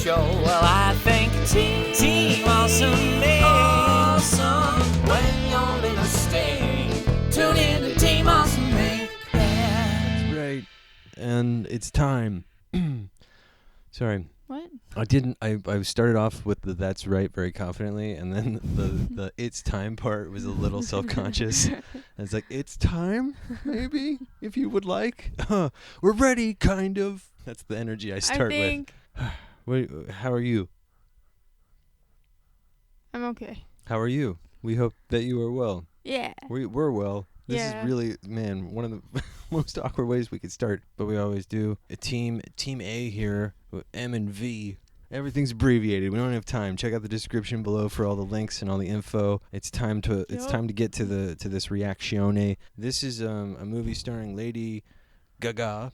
show. Well, I think Team Awesome is awesome when you're in a state. Tune in to Team Awesome Make. Yeah. That's right. And it's time. Sorry. What? I started off with the that's right very confidently, and then the it's time part was a little self-conscious. It's like, it's time, maybe, if you would like. We're ready, kind of. That's the energy I start with. Wait, how are you? I'm okay. How are you? We hope that you are well. Yeah. We're well. This Yeah. is really, man, one of the most awkward ways we could start, but we always do. Team A here, with M and V. Everything's abbreviated. We don't have time. Check out the description below for all the links and all the info. It's time to get to this reactione. This is a movie starring Lady Gaga.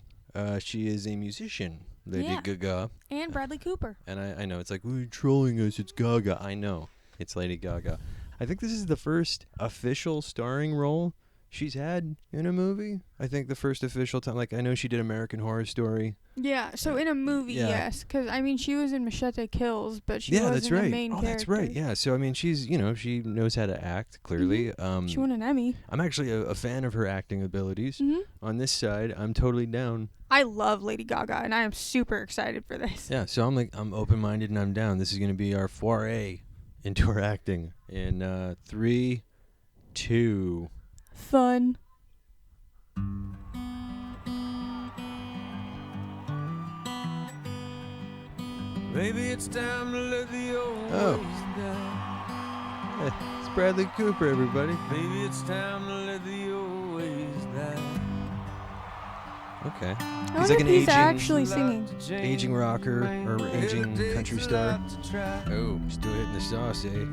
She is a musician, Lady Gaga. And Bradley Cooper. And I know, it's like, you're trolling us, it's Gaga. I know, it's Lady Gaga. I think this is the first official starring role she's had in a movie. I think the first official time, like, I know she did American Horror Story. Yeah, so in a movie, yes. Because, I mean, she was in Machete Kills, but she wasn't the main character. That's right, yeah. So, I mean, she's, she knows how to act, clearly. Mm-hmm. She won an Emmy. I'm actually a fan of her acting abilities. Mm-hmm. On this side, I'm totally down. I love Lady Gaga, and I am super excited for this. Yeah, so I'm open-minded and I'm down. This is going to be our foray into her acting. In 3, 2... Fun. Maybe it's time to let the old ways die. Hey, it's Bradley Cooper, everybody. Maybe it's time to let the old ways die. Okay. I wonder if he's actually singing. Aging rocker or aging country star. Oh, still hitting the sauce, eh?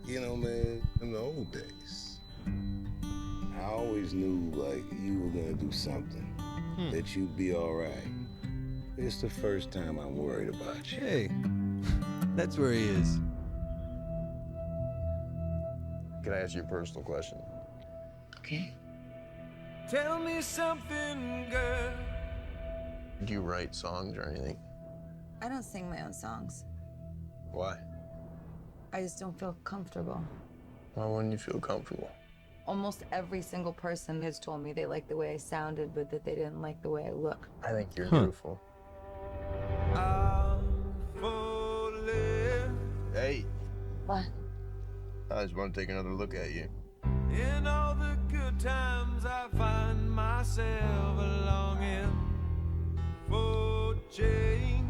You know, man, in the old days, I always knew, like, you were gonna do something, that you'd be all right. It's the first time I'm worried about you. Hey, that's where he is. Can I ask you a personal question? Okay. Tell me something, girl. Do you write songs or anything? I don't sing my own songs. Why? I just don't feel comfortable. Why wouldn't you feel comfortable? Almost every single person has told me they liked the way I sounded, but that they didn't like the way I look. I think you're beautiful. Hey. What? I just want to take another look at you. In all the good times I find myself longing for change.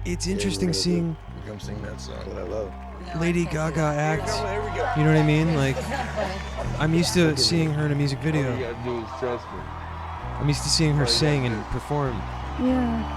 It's interesting seeing You come sing that song that I love. No, Lady I can't Gaga do that. act. Here we go. You know what I mean? Like, It's not funny. I'm used to seeing her in a music video. All you gotta do is trust me. I'm used to seeing her sing and perform. Yeah.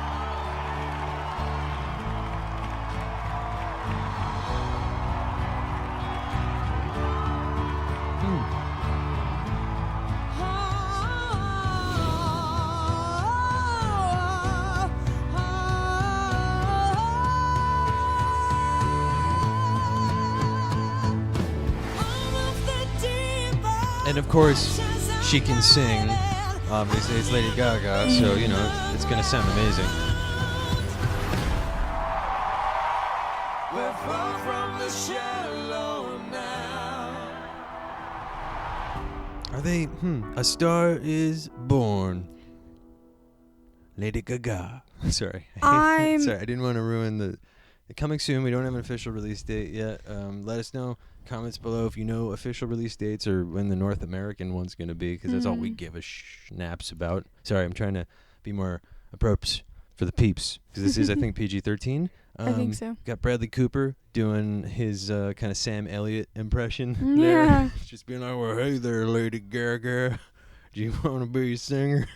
And of course, she can sing. Obviously, it's Lady Gaga, so, it's going to sound amazing. We're far from the shallow now. Are they? A Star is Born. Lady Gaga. Sorry. I'm- Sorry, I didn't want to ruin the... Coming soon. We don't have an official release date yet. Let us know. Comments below if you know official release dates or when the North American one's going to be, because that's all we give a snaps about. Sorry, I'm trying to be more appropriate for the peeps, because this is, I think, PG-13. I think so. Got Bradley Cooper doing his kind of Sam Elliott impression. Yeah. There. Just being like, well, hey there, Lady Gaga. Do you want to be a singer?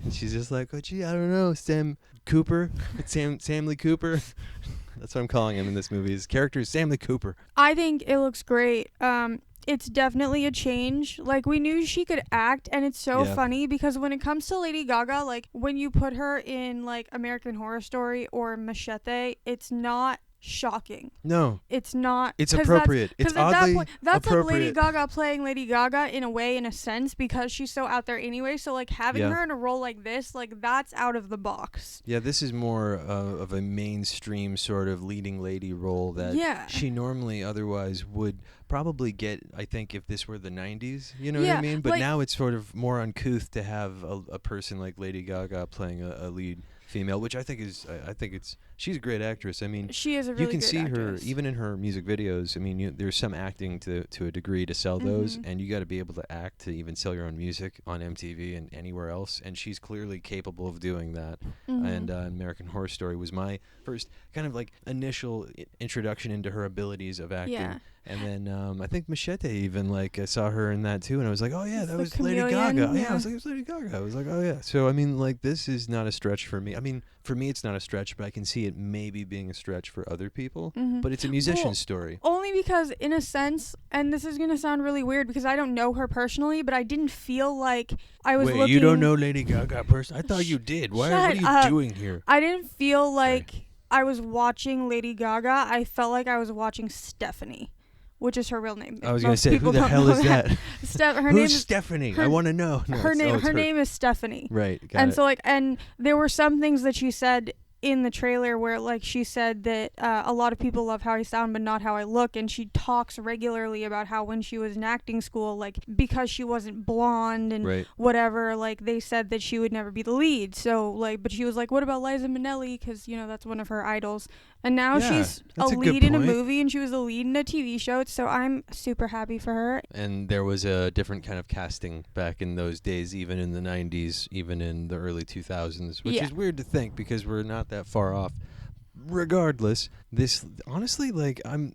And she's just like, oh, gee, I don't know, Sam Cooper. It's Sam Lee Cooper. That's what I'm calling him in this movie. His character is Sam Lee Cooper. I think it looks great. It's definitely a change. Like, we knew she could act, and it's so funny because when it comes to Lady Gaga, like, when you put her in, like, American Horror Story or Machete, it's not shocking. No. It's not. It's appropriate. It's at that oddly point, that's like Lady appropriate. Gaga playing Lady Gaga in a way, in a sense, because she's so out there anyway. So like having Yeah. her in a role like this, like that's out of the box. Yeah, this is more of a mainstream sort of leading lady role that Yeah. she normally otherwise would probably get, I think, if this were the 90s, you know what Yeah, I mean? But like- now it's sort of more uncouth to have a person like Lady Gaga playing a lead female, which I think is, she's a great actress. I mean, She is a really you can great see actress. her even in her music videos. I mean, there's some acting to a degree to sell those, Mhm. and you got to be able to act to even sell your own music on MTV and anywhere else. And she's clearly capable of doing that. Mhm. And American Horror Story was my first kind of like initial introduction into her abilities of acting. Yeah. And then I think Machete even like I saw her in that too, and I was like, oh yeah, It's that the was Lady chameleon, Gaga. Yeah, yeah. I was like, it was Lady Gaga. I was like, oh yeah. So I mean, like this is not a stretch for me. I mean, for me it's not a stretch, but I can see it maybe being a stretch for other people. Mhm. But it's a musician's Well, story. Only because, in a sense, and this is gonna sound really weird because I don't know her personally, but I didn't feel like I was Wait, looking. you don't know Lady Gaga person? I thought you did. What are Shut you up. doing here? I didn't feel like I was watching Lady Gaga. I felt like I was watching Stephanie, which is her real name. I was Most gonna say, people who the don't hell know is that? Her Who's name is Stephanie? her- I want to know. No, her it's- name. oh, it's Her name is Stephanie. Right. Got And it. so like, and there were some things that she said in the trailer where like she said that a lot of people love how I sound but not how I look, and she talks regularly about how when she was in acting school, like because she wasn't blonde and Right. whatever, like they said that she would never be the lead. So like, but she was like, what about Liza Minnelli, because you know that's one of her idols, and now Yeah, she's a that's a good lead in a point. movie, and she was a lead in a TV show. So I'm super happy for her. And there was a different kind of casting back in those days, even in the 90s, even in the early 2000s, which Yeah. is weird to think because we're not that far off. Regardless, this honestly, like, I'm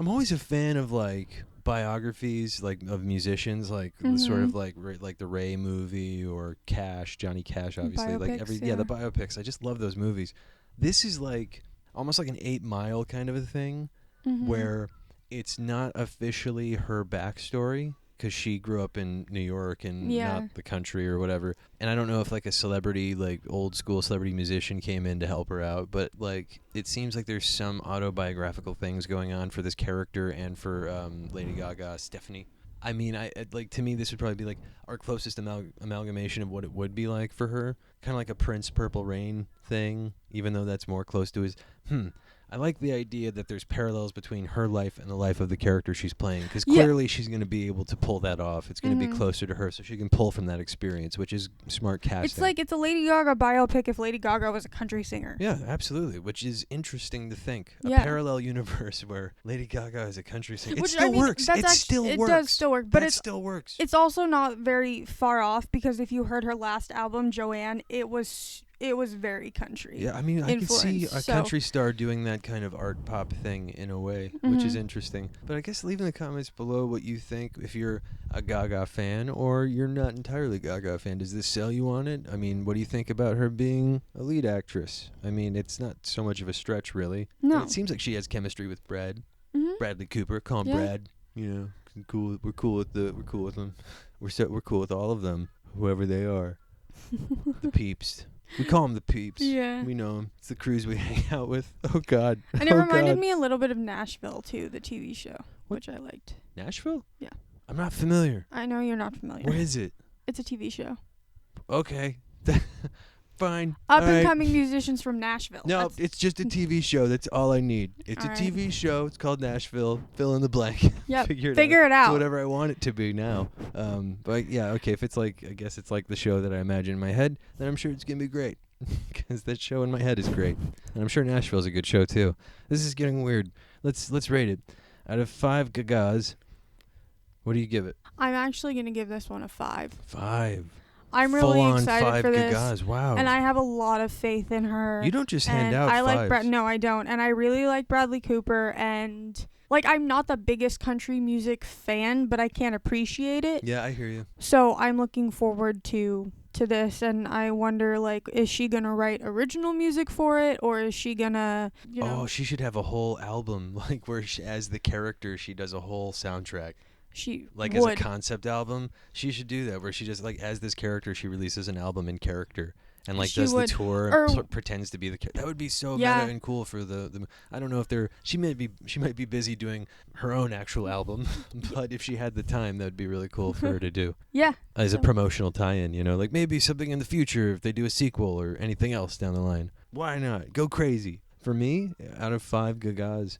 always a fan of like biographies, like of musicians, like the sort of like like the Ray movie or Johnny Cash, obviously, like Biopics, the biopics. I just love those movies. This is like almost like an 8 Mile kind of a thing, where it's not officially her backstory because she grew up in New York and Yeah. not the country or whatever. And I don't know if like a celebrity, like old school celebrity musician came in to help her out, but like it seems like there's some autobiographical things going on for this character and for Lady Gaga, Stephanie. I mean, I like to me this would probably be like our closest amalgamation of what it would be like for her, kind of like a Prince Purple Rain thing, even though that's more close to his. I like the idea that there's parallels between her life and the life of the character she's playing, because clearly she's going to be able to pull that off. It's going to be closer to her, so she can pull from that experience, which is smart casting. It's like it's a Lady Gaga biopic if Lady Gaga was a country singer. Yeah, absolutely, which is interesting to think. A Yeah. parallel universe where Lady Gaga is a country singer. It Which, still I mean, works. that's It actu- still it works. does still work, but that it's still works. It's also not very far off because if you heard her last album, Joanne, it was very country. Yeah, I mean, I could see a influence, so- country star doing that kind of art pop thing in a way, which is Mhm. interesting. But I guess leave in the comments below what you think, if you're a Gaga fan or you're not entirely Gaga fan. Does this sell you on it? I mean, what do you think about her being a lead actress? I mean, it's not so much of a stretch, really. And No. it seems like she has chemistry with Bradley Cooper. Call him Yeah. Brad. You know, cool. We're cool with them. We're cool with all of them, whoever they are. The peeps. We call them the peeps. Yeah. We know them. It's the crews we hang out with. Oh, God. And it Oh, reminded God. me a little bit of Nashville too, the TV show, What? which I liked. Nashville? Yeah. I'm not familiar. I know you're not familiar. What is it? It's a TV show. Okay. Fine. Up All and right. coming musicians from Nashville. No, That's- it's just a TV show. That's all I need. It's All a right. TV show. It's called Nashville. Fill in the blank. Yep. Figure Figure it out. It's whatever I want it to be now. But yeah, okay. If it's like, I guess it's like the show that I imagine in my head, then I'm sure it's gonna be great. Because that show in my head is great, and I'm sure Nashville's a good show too. This is getting weird. Let's rate it. Out of 5 Gagas, what do you give it? I'm actually gonna give this one a 5. 5. I'm Full really on excited 5 for this, Gagas. Wow. and I have a lot of faith in her. You don't just hand and out I like fives. No, I don't. And I really like Bradley Cooper, and like I'm not the biggest country music fan, but I can appreciate it. Yeah, I hear you. So I'm looking forward to this, and I wonder, like, is she gonna write original music for it, or is she gonna, you know? Oh, she should have a whole album, like where she, as the character, she does a whole soundtrack. She Like would. as a concept album, she should do that, where she just like as this character, she releases an album in character, and like She does would- the tour or- and pretends to be the character. That would be so Yeah. meta and cool for the. I don't know if she might be busy doing her own actual album, but if she had the time, that would be really cool for her to do Yeah. as a So- promotional tie-in. You know, like maybe something in the future if they do a sequel or anything else down the line. Why not? Go crazy. For me, out of 5 Gagas,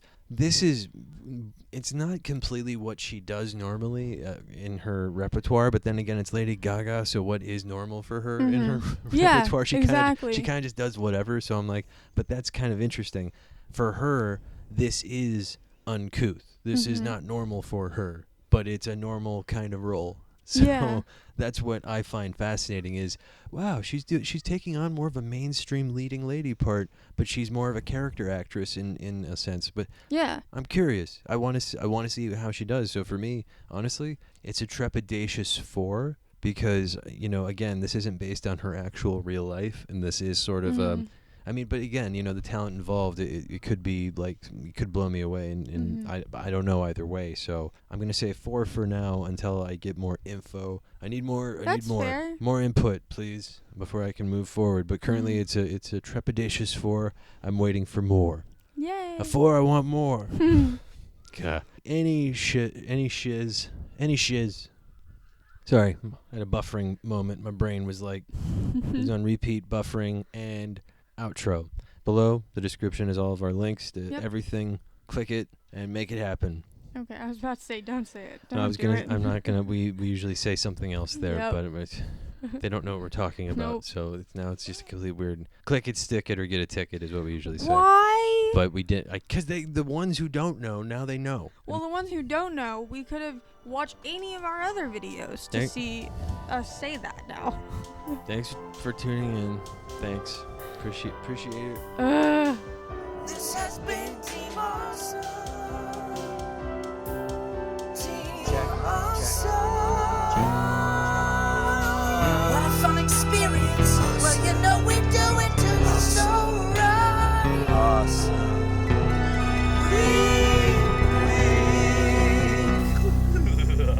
it's not completely what she does normally in her repertoire, but then again, it's Lady Gaga, so what is normal for her in her Yeah, repertoire? She exactly. kind of just does whatever, so I'm like, but that's kind of interesting. For her, this is uncouth. This is not normal for her, but it's a normal kind of role. So Yeah. that's what I find fascinating is, wow, she's taking on more of a mainstream leading lady part, but she's more of a character actress in a sense. But Yeah. I'm curious. I want to see how she does. So for me, honestly, it's a trepidatious 4 because, you know, again, this isn't based on her actual real life, and this is sort of I mean, but again, you know, the talent involved, it could be like, it could blow me away, and I don't know either way. So I'm gonna say 4 for now until I get more info. I need more. That's fair. More input, please, before I can move forward. But currently, it's a trepidatious 4. I'm waiting for more. Yay. A 4. I want more. God. Any shiz. Sorry, I had a buffering moment. My brain was like, it was on repeat, buffering, and outro. Below the description is all of our links to everything. Click it and make it happen. Okay, I was about to say, don't say it. No, Don't do it. I'm not gonna. We usually say something else there, Yep. but they don't know what we're talking about. Nope. So now it's just a complete weird. Click it, stick it, or get a ticket is what we usually say. Why? But we did, because the ones who don't know, now they know. Well, the ones who don't know, we could have watched any of our other videos to see us say that now. Thanks for tuning in. Thanks. Appreciate it. This has been Team Awesome. Team Awesome. What a fun experience. Well, you know we do it too so right. Awesome.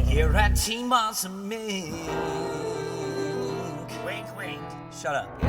Here at Team Awesome Inc. Wink, wink. Shut up.